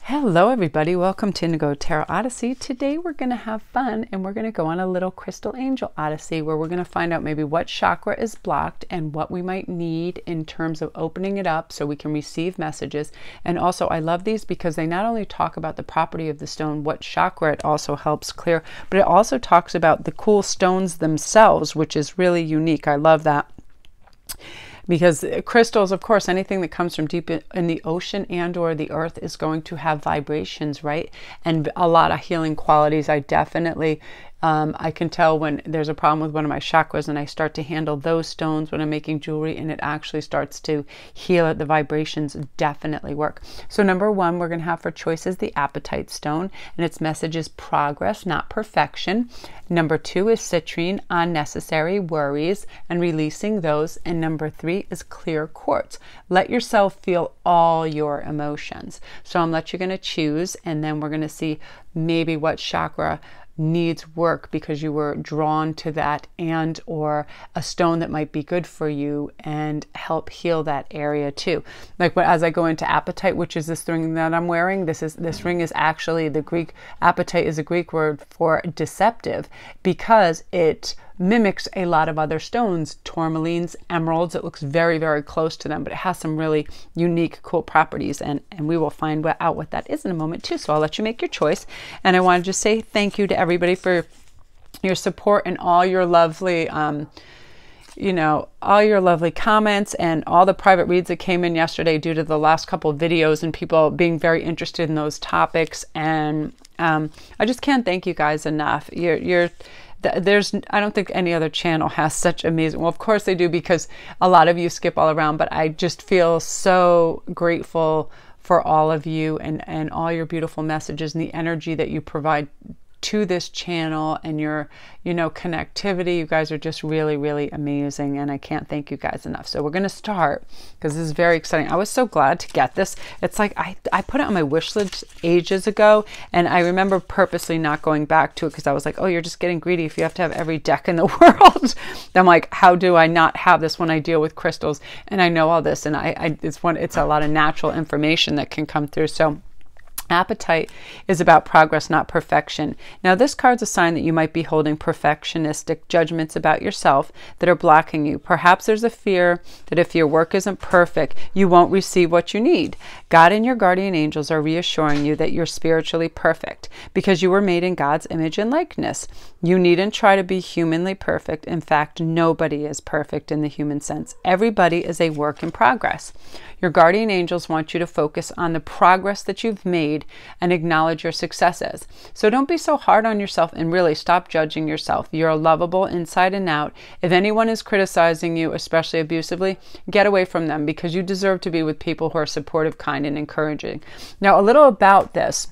Hello everybody, welcome to Indigo Tarot Odyssey. Today we're going to have fun and we're going to go on a little crystal angel odyssey where we're going to find out maybe what chakra is blocked and what we might need in terms of opening it up so we can receive messages. And also I love these because they not only talk about the property of the stone, what chakra it also helps clear, but it also talks about the cool stones themselves, which is really unique. I love that. Because crystals, of course, anything that comes from deep in the ocean and or the earth is going to have vibrations, right? And a lot of healing qualities. I definitely, I can tell when there's a problem with one of my chakras and I start to handle those stones when I'm making jewelry and it actually starts to heal it. The vibrations definitely work. So number one, we're going to have for choices the Apatite stone, and its message is progress, not perfection. Number two is Citrine, unnecessary worries and releasing those. And number three is clear quartz. Let yourself feel all your emotions. So I'm let you going to choose, and then we're going to see maybe what chakra needs work because you were drawn to that, and or a stone that might be good for you and help heal that area too. Like as I go into Apatite, which is this ring that I'm wearing, this ring is actually the Greek, Apatite is a Greek word for deceptive because it mimics a lot of other stones, tourmalines, emeralds. It looks very, very close to them, but it has some really unique, cool properties, and we will find out what that is in a moment too. So I'll let you make your choice. And I want to just say thank you to everybody for your support and all your lovely, you know, all your lovely comments and all the private reads that came in yesterday due to the last couple of videos and people being very interested in those topics. And I just can't thank you guys enough. I don't think any other channel has such amazing, well, of course they do because a lot of you skip all around, but I just feel so grateful for all of you and all your beautiful messages and the energy that you provide to this channel and your, you know, connectivity. You guys are just really, really amazing, and I can't thank you guys enough. So we're going to start because this is very exciting. I was so glad to get this. It's like I put it on my wish list ages ago, and I remember purposely not going back to it because I was like, oh, you're just getting greedy if you have to have every deck in the world. I'm like, how do I not have this when I deal with crystals and I know all this, and it's a lot of natural information that can come through. So Apatite is about progress, not perfection. Now, this card's a sign that you might be holding perfectionistic judgments about yourself that are blocking you. Perhaps there's a fear that if your work isn't perfect, you won't receive what you need. God and your guardian angels are reassuring you that you're spiritually perfect because you were made in God's image and likeness. You needn't try to be humanly perfect. In fact, nobody is perfect in the human sense. Everybody is a work in progress. Your guardian angels want you to focus on the progress that you've made and acknowledge your successes. So don't be so hard on yourself and really stop judging yourself. You're lovable inside and out. If anyone is criticizing you, especially abusively, get away from them because you deserve to be with people who are supportive, kind, and encouraging. Now, a little about this.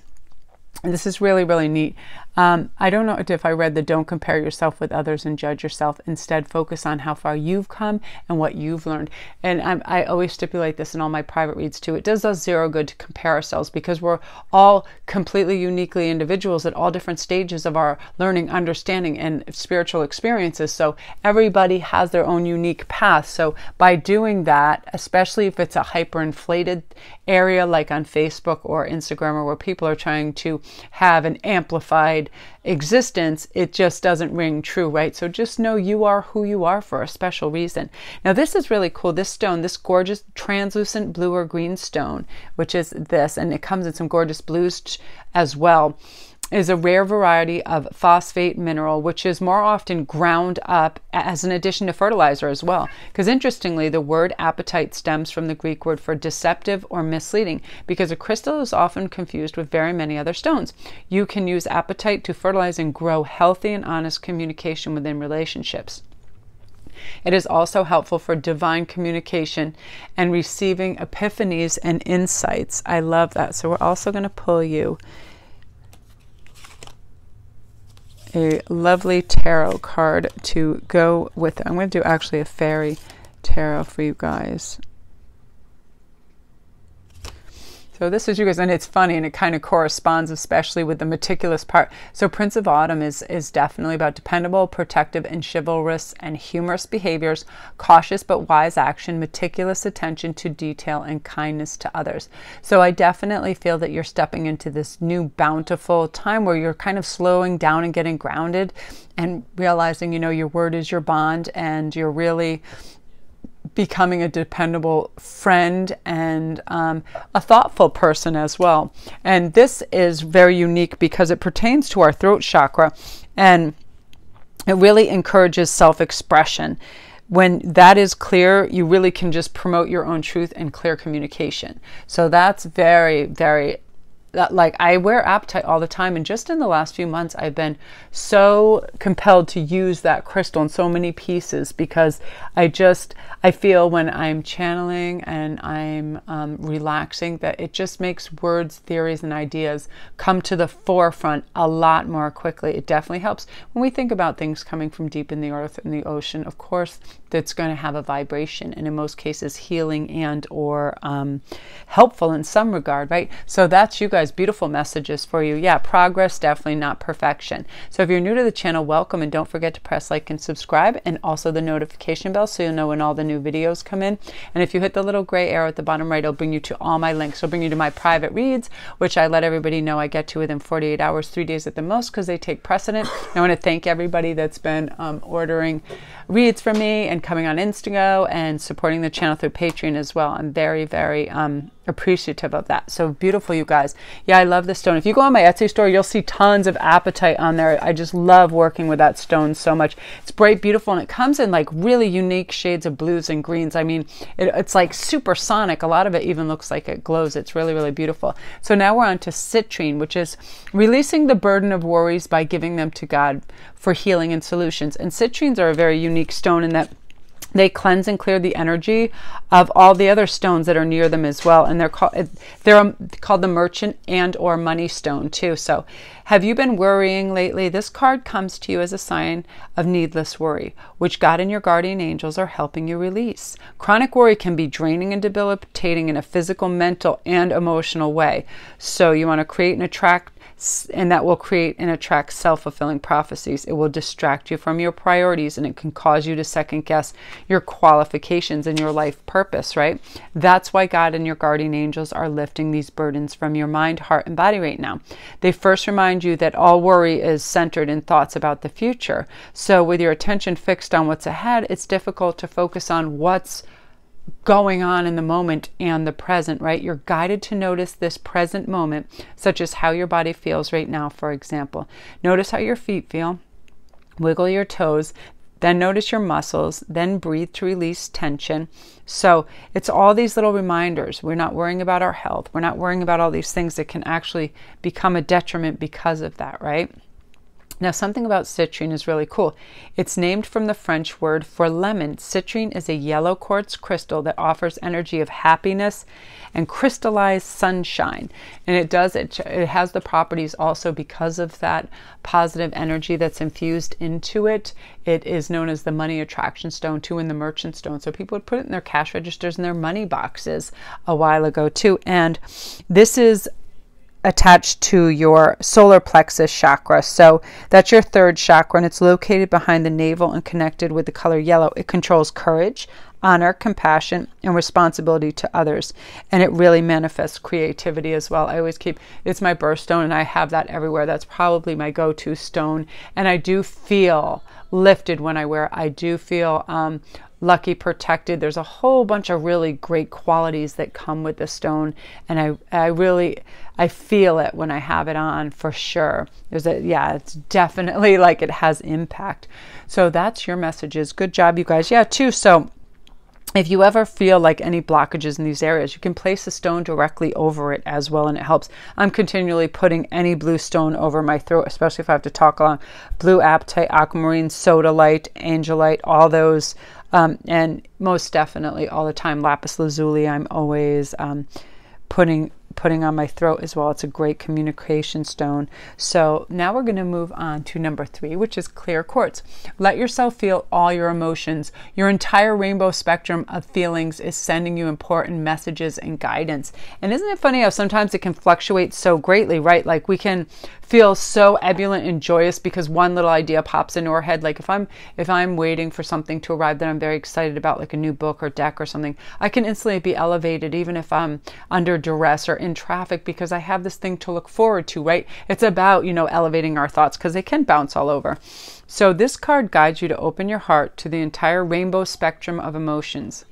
And this is really, really neat. I don't know if I read the don't compare yourself with others and judge yourself. Instead, focus on how far you've come and what you've learned. And I always stipulate this in all my private reads too. It does us zero good to compare ourselves because we're all completely uniquely individuals at all different stages of our learning, understanding, and spiritual experiences. So everybody has their own unique path. So by doing that, especially if it's a hyperinflated area like on Facebook or Instagram or where people are trying to have an amplified existence, it just doesn't ring true, right? So just know you are who you are for a special reason. Now this is really cool. This stone, this gorgeous translucent blue or green stone, which is this, and it comes in some gorgeous blues as well, is a rare variety of phosphate mineral, which is more often ground up as an addition to fertilizer as well. Because interestingly, the word apatite stems from the Greek word for deceptive or misleading, because a crystal is often confused with very many other stones. You can use apatite to fertilize and grow healthy and honest communication within relationships. It is also helpful for divine communication and receiving epiphanies and insights. I love that. So we're also going to pull you a lovely tarot card to go with it. I'm going to do actually a fairy tarot for you guys. So So this is you guys, and it's funny, and it kind of corresponds especially with the meticulous part. So Prince of Autumn is definitely about dependable, protective, and chivalrous and humorous behaviors, cautious but wise action, meticulous attention to detail, and kindness to others. So I definitely feel that you're stepping into this new bountiful time where you're kind of slowing down and getting grounded and realizing, you know, your word is your bond, and you're really becoming a dependable friend and a thoughtful person as well. And this is very unique because it pertains to our throat chakra, and it really encourages self-expression. When that is clear, you really can just promote your own truth and clear communication. So that's very, very, like, I wear Apatite all the time, and just in the last few months I've been so compelled to use that crystal in so many pieces, because I feel when I'm channeling and I'm relaxing that it just makes words, theories, and ideas come to the forefront a lot more quickly. It definitely helps when we think about things coming from deep in the earth and the ocean. Of course, that's going to have a vibration, and in most cases healing and or helpful in some regard, right? So that's you guys, beautiful messages for you. Yeah, progress, definitely not perfection. So if you're new to the channel, welcome, and don't forget to press like and subscribe, and also the notification bell so you'll know when all the new videos come in. And if you hit the little gray arrow at the bottom right, it'll bring you to all my links. It'll bring you to my private reads, which I let everybody know I get to within 48 hours, 3 days at the most, because they take precedent. I want to thank everybody that's been ordering reads from me and coming on Instantgo and supporting the channel through Patreon as well. I'm very, very appreciative of that. So beautiful, you guys. Yeah, I love this stone. If you go on my Etsy store, you'll see tons of Apatite on there. I just love working with that stone so much. It's bright, beautiful, and it comes in like really unique shades of blues and greens. I mean, it's like supersonic. A lot of it even looks like it glows. It's really, really beautiful. So now we're on to Citrine, which is releasing the burden of worries by giving them to God for healing and solutions. And citrines are a very unique stone in that they cleanse and clear the energy of all the other stones that are near them as well. And they're called the merchant and or money stone too. So have you been worrying lately? This card comes to you as a sign of needless worry, which God and your guardian angels are helping you release. Chronic worry can be draining and debilitating in a physical, mental, and emotional way. So you want to create and attract, and that will create and attract self-fulfilling prophecies. It will distract you from your priorities, and it can cause you to second guess your qualifications and your life purpose, right? That's why God and your guardian angels are lifting these burdens from your mind, heart, and body right now. They first remind you that all worry is centered in thoughts about the future. So with your attention fixed on what's ahead, it's difficult to focus on what's going on in the moment and the present, right? You're guided to notice this present moment, such as how your body feels right now, for example. Notice how your feet feel. Wiggle your toes. Then notice your muscles. Then breathe to release tension. So it's all these little reminders. We're not worrying about our health. We're not worrying about all these things that can actually become a detriment because of that, right? Now, something about citrine is really cool. It's named from the French word for lemon. Citrine is a yellow quartz crystal that offers energy of happiness and crystallized sunshine. And it has the properties also because of that positive energy that's infused into it. It is known as the money attraction stone too, and the merchant stone. So people would put it in their cash registers and their money boxes a while ago too. And this is attached to your solar plexus chakra. So that's your third chakra, and it's located behind the navel and connected with the color yellow. It controls courage, honor, compassion, and responsibility to others. And it really manifests creativity as well. I always it's my birthstone, and I have that everywhere. That's probably my go-to stone. And I do feel lifted when I wear it. I do feel lucky, protected. There's a whole bunch of really great qualities that come with the stone, and I feel it when I have it on, for sure. It's definitely like it has impact. So that's your messages. Good job, you guys. Yeah, too. So if you ever feel like any blockages in these areas, you can place a stone directly over it as well, and it helps. I'm continually putting any blue stone over my throat, especially if I have to talk along. Blue apatite, aquamarine, sodalite, angelite, all those. And most definitely all the time, lapis lazuli. I'm always putting putting on my throat as well. It's a great communication stone. So now we're going to move on to number 3, which is clear quartz. Let yourself feel all your emotions. Your entire rainbow spectrum of feelings is sending you important messages and guidance. And isn't it funny how sometimes it can fluctuate so greatly, right? Like we can feel so ebullient and joyous because one little idea pops into our head. Like if I'm waiting for something to arrive that I'm very excited about, like a new book or deck or something, I can instantly be elevated even if I'm under duress or in traffic because I have this thing to look forward to, right? It's about, you know, elevating our thoughts because they can bounce all over. So this card guides you to open your heart to the entire rainbow spectrum of emotions.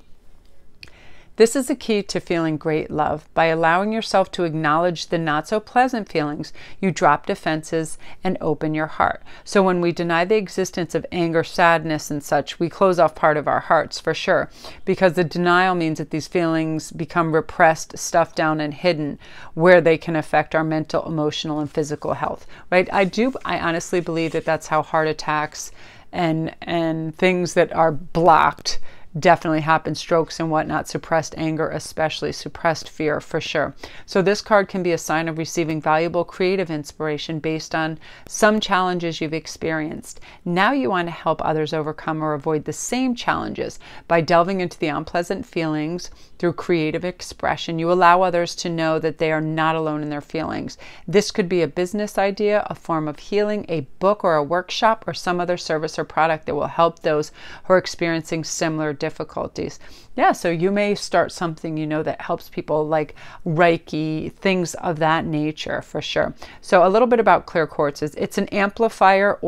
This is the key to feeling great love. By allowing yourself to acknowledge the not so pleasant feelings, you drop defenses and open your heart. So when we deny the existence of anger, sadness, and such, we close off part of our hearts for sure, because the denial means that these feelings become repressed, stuffed down, and hidden, where they can affect our mental, emotional, and physical health, right? I honestly believe that that's how heart attacks and things that are blocked definitely happen, strokes and whatnot, suppressed anger, especially suppressed fear for sure. So this card can be a sign of receiving valuable creative inspiration based on some challenges you've experienced. Now you want to help others overcome or avoid the same challenges. By delving into the unpleasant feelings through creative expression, you allow others to know that they are not alone in their feelings. This could be a business idea, a form of healing, a book or a workshop, or some other service or product that will help those who are experiencing similar difficulties. Yeah, so you may start something, you know, that helps people, like Reiki, things of that nature for sure. So a little bit about clear quartz is it's an amplifier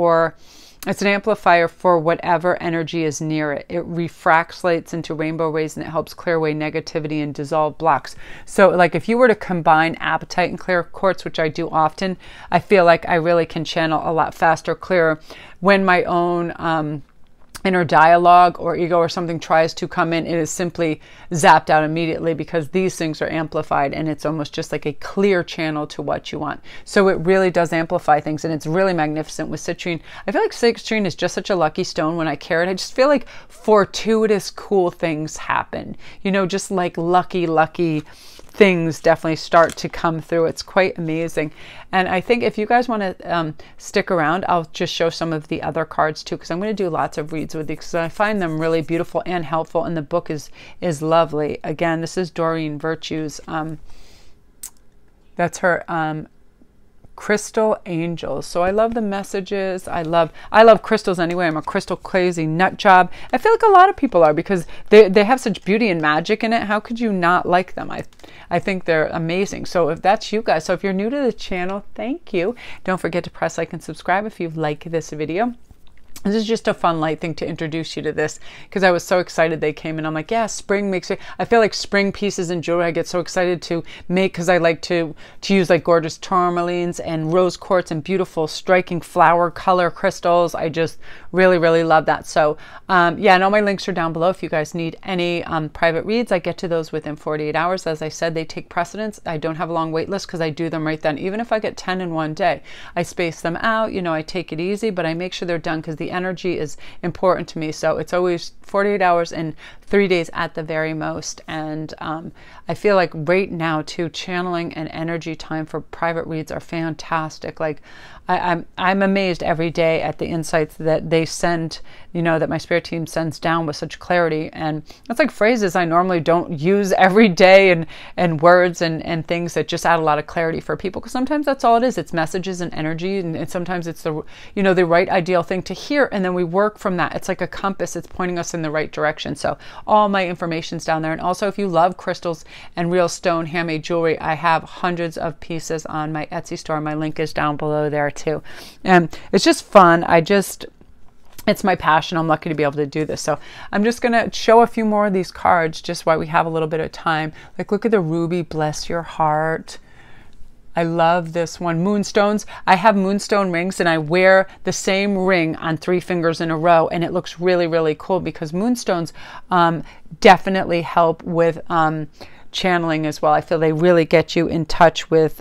for whatever energy is near it. It refracts lights into rainbow rays and it helps clear away negativity and dissolve blocks. So like if you were to combine apatite and clear quartz, which I do often, I feel like I really can channel a lot faster, clearer when my own inner dialogue or ego or something tries to come in. It is simply zapped out immediately because these things are amplified and it's almost just like a clear channel to what you want. So it really does amplify things and it's really magnificent with citrine. I feel like citrine is just such a lucky stone. When I carry it, I just feel like fortuitous cool things happen, you know, just like lucky things definitely start to come through. It's quite amazing. And I think if you guys want to stick around, I'll just show some of the other cards too, because I'm going to do lots of reads with these because I find them really beautiful and helpful, and the book is lovely. Again, this is Doreen Virtue's, that's her crystal angels. So I love the messages. I love crystals anyway. I'm a crystal crazy nut job. I feel like a lot of people are because they have such beauty and magic in it. How could you not like them? I think they're amazing. So if that's you guys, so if you're new to the channel, thank you. Don't forget to press like and subscribe if you've liked this video. This is just a fun, light thing to introduce you to this because I was so excited they came and I'm like, yeah, spring makes it. I feel like spring pieces and jewelry I get so excited to make because I like to use like gorgeous tourmalines and rose quartz and beautiful striking flower color crystals. I just really love that. So yeah, and all my links are down below if you guys need any private reads. I get to those within 48 hours. As I said, they take precedence. I don't have a long wait list because I do them right then. Even if I get 10 in one day, I space them out. You know, I take it easy, but I make sure they're done because the energy is important to me. So it's always 48 hours and 3 days at the very most. And I feel like right now too, channeling and energy time for private reads are fantastic. Like I'm amazed every day at the insights that they send, you know, that my spirit team sends down with such clarity. And it's like phrases I normally don't use every day and words and things that just add a lot of clarity for people. Because sometimes that's all it is. It's messages and energy. And sometimes it's the, you know, the right ideal thing to hear. And then we work from that. It's like a compass. It's pointing us in the right direction. So all my information's down there. And also if you love crystals and real stone handmade jewelry, I have hundreds of pieces on my Etsy store. My link is down below there too. And it's just fun. It's my passion. I'm lucky to be able to do this. So I'm just going to show a few more of these cards just while we have a little bit of time. Like look at the ruby, bless your heart. I love this one. Moonstones. I have moonstone rings and I wear the same ring on 3 fingers in a row and it looks really cool because moonstones definitely help with channeling as well. I feel they really get you in touch with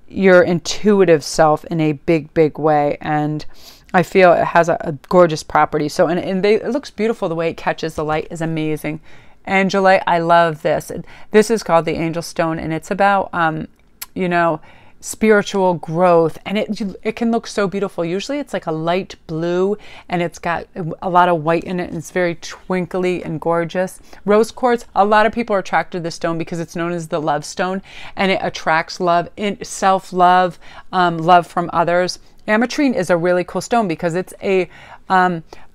your intuitive self in a big way, and I feel it has a gorgeous property. So and it looks beautiful. The way it catches the light is amazing. Angelite, I love this. This is called the Angel Stone, and it's about, you know, spiritual growth, and it can look so beautiful. Usually it's like a light blue, and it's got a lot of white in it, and it's very twinkly and gorgeous. Rose quartz, a lot of people are attracted to this stone because it's known as the love stone, and it attracts love, self-love, love from others. Ametrine is a really cool stone because it's a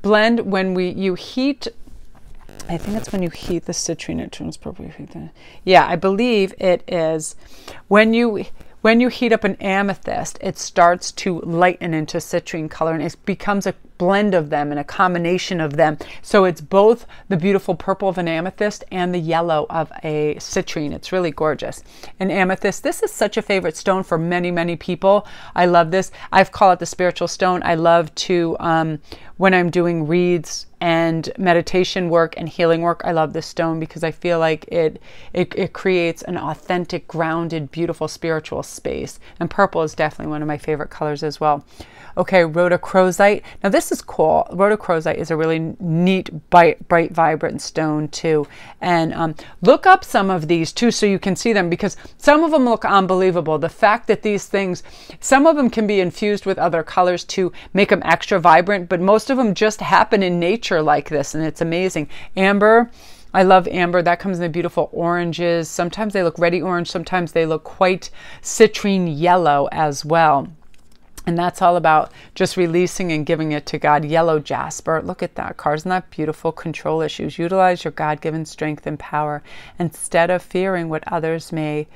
blend. When you heat, I think it's when you heat the citrine, it turns purple. Yeah, I believe it is when you heat up an amethyst, it starts to lighten into citrine color, and it becomes a blend of them and a combination of them. So it's both the beautiful purple of an amethyst and the yellow of a citrine. It's really gorgeous. And amethyst, this is such a favorite stone for many, many people. I love this. I've called it the spiritual stone. I love to, when I'm doing reads and meditation work and healing work, I love this stone because I feel like it creates an authentic, grounded, beautiful spiritual space. And purple is definitely one of my favorite colors as well. Okay, rhodochrosite. Now this is cool. Rhodochrosite is a really neat, bright, vibrant stone too. And look up some of these too so you can see them, because some of them look unbelievable. The fact that these things, some of them can be infused with other colors to make them extra vibrant, but most of them just happen in nature like this, and it's amazing. Amber. I love amber. That comes in the beautiful oranges. Sometimes they look reddy orange. Sometimes they look quite citrine yellow as well. And that's all about just releasing and giving it to God. Yellow jasper. Look at that card. Isn't that beautiful? Control issues. Utilize your God-given strength and power instead of fearing what others may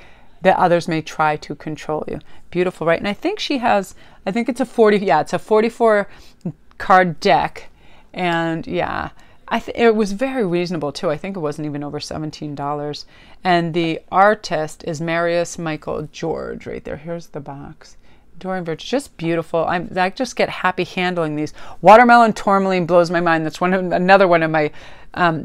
try to control you. Beautiful, right? And I think she has, I think it's a 44 card deck. And yeah, it was very reasonable too. I think it wasn't even over $17. And the artist is Marius Michael George right there. Here's the box. Dorian Birch, just beautiful. I just get happy handling these. Watermelon tourmaline blows my mind. That's another one of my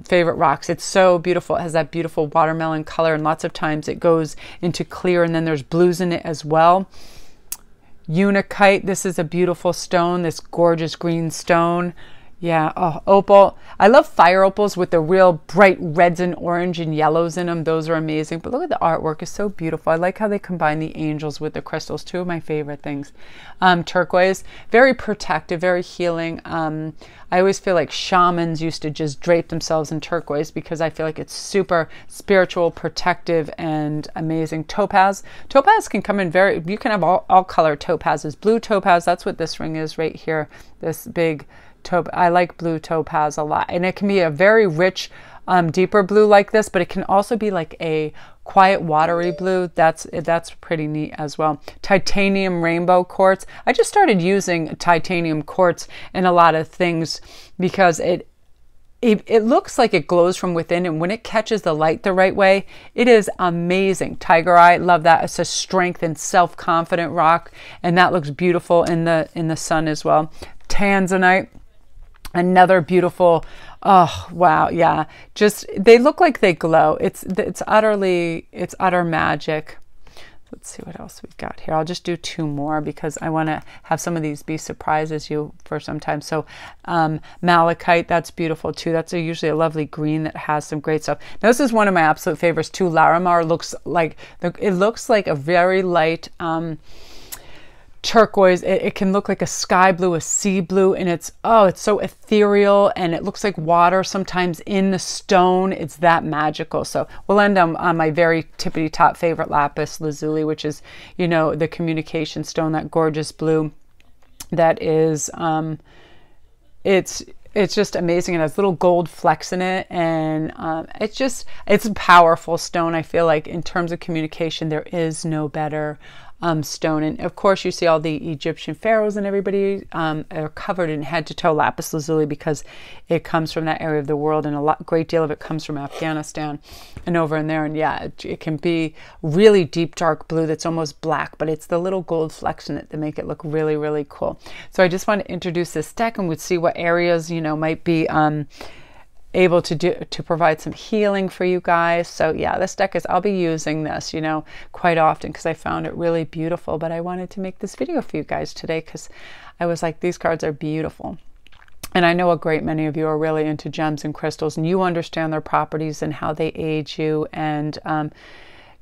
favorite rocks. It's so beautiful. It has that beautiful watermelon color, and lots of times it goes into clear, and then there's blues in it as well. Unakite, this is a beautiful stone, this gorgeous green stone. Yeah, oh, opal. I love fire opals with the real bright reds and orange and yellows in them. Those are amazing. But look at the artwork. It's so beautiful. I like how they combine the angels with the crystals. Two of my favorite things. Turquoise, very protective, very healing. I always feel like shamans used to just drape themselves in turquoise because I feel like it's super spiritual, protective, and amazing. Topaz. Topaz can come in you can have all color topazes. Blue topaz, that's what this ring is right here. This big I like blue topaz a lot, and it can be a very rich, deeper blue like this, but it can also be like a quiet, watery blue. That's pretty neat as well. Titanium rainbow quartz. I just started using titanium quartz in a lot of things because it looks like it glows from within, and when it catches the light the right way, it is amazing. Tiger eye, love that. It's a strength and self-confident rock, and that looks beautiful in the sun as well. Tanzanite. Another beautiful, oh wow, yeah, just they look like they glow. It's utter magic. Let's see what else we've got here. I'll just do two more because I want to have some of these be surprises you for some time. So malachite, that's beautiful too. That's usually a lovely green that has some great stuff. Now this is one of my absolute favorites too. Larimar looks like a very light turquoise. It can look like a sky blue, a sea blue, and it's so ethereal, and it looks like water sometimes in the stone. It's that magical. So we'll end on my very tippity top favorite lapis lazuli, which is, you know, the communication stone, that gorgeous blue that is it's just amazing. It has little gold flecks in it, and it's a powerful stone. I feel like in terms of communication, there is no better stone. And of course you see all the Egyptian pharaohs and everybody are covered in head to toe lapis lazuli because it comes from that area of the world, and great deal of it comes from Afghanistan and over in there. And yeah, it can be really deep dark blue that's almost black, but it's the little gold flecks in it that make it look really, really cool. So I just want to introduce this deck, and we'd see what areas, you know, might be able to provide some healing for you guys. So yeah, this deck I'll be using this, you know, quite often because I found it really beautiful, but I wanted to make this video for you guys today because I was like, these cards are beautiful. And I know a great many of you are really into gems and crystals, and you understand their properties and how they aid you. And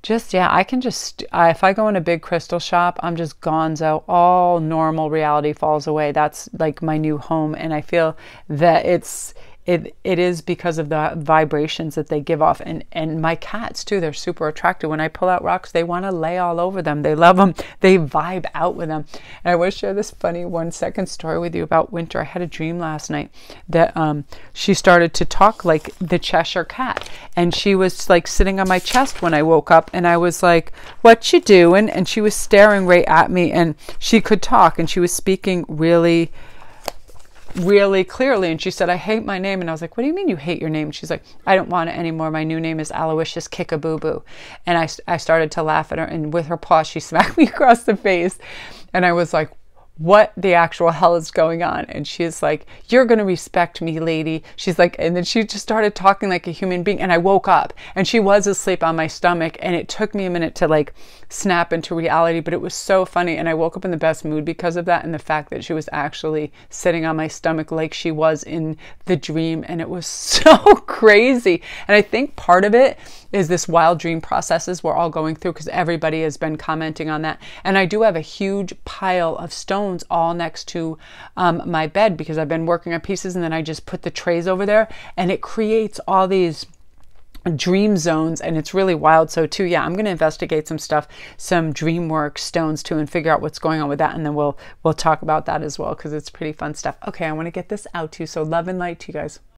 just, yeah, I can just, if I go in a big crystal shop, I'm just gonzo. All normal reality falls away. That's like my new home. And I feel that it is because of the vibrations that they give off. And my cats too, they're super attracted. When I pull out rocks, they want to lay all over them. They love them. They vibe out with them. And I want to share this funny 1-second story with you about Winter. I had a dream last night that she started to talk like the Cheshire cat. And she was like sitting on my chest when I woke up, and I was like, "What you doing?" And she was staring right at me, and she could talk, and she was speaking really clearly. And she said, "I hate my name." And I was like, "What do you mean you hate your name?" She's like, "I don't want it anymore. My new name is Aloysius Kickaboo." And I started to laugh at her, and with her paw, she smacked me across the face. And I was like, what the actual hell is going on? And she's like, "You're going to respect me, lady." She's like, and then she just started talking like a human being. And I woke up, and she was asleep on my stomach. And it took me a minute to like snap into reality, but it was so funny. And I woke up in the best mood because of that. And the fact that she was actually sitting on my stomach like she was in the dream. And it was so crazy. And I think part of it is this wild dream processes we're all going through, because everybody has been commenting on that. And I do have a huge pile of stones all next to my bed, because I've been working on pieces, and then I just put the trays over there, and it creates all these dream zones, and it's really wild. So too, yeah, I'm going to investigate some stuff, some dream work stones too, and figure out what's going on with that. And then we'll talk about that as well, because it's pretty fun stuff. Okay, I want to get this out to you. So love and light to you guys.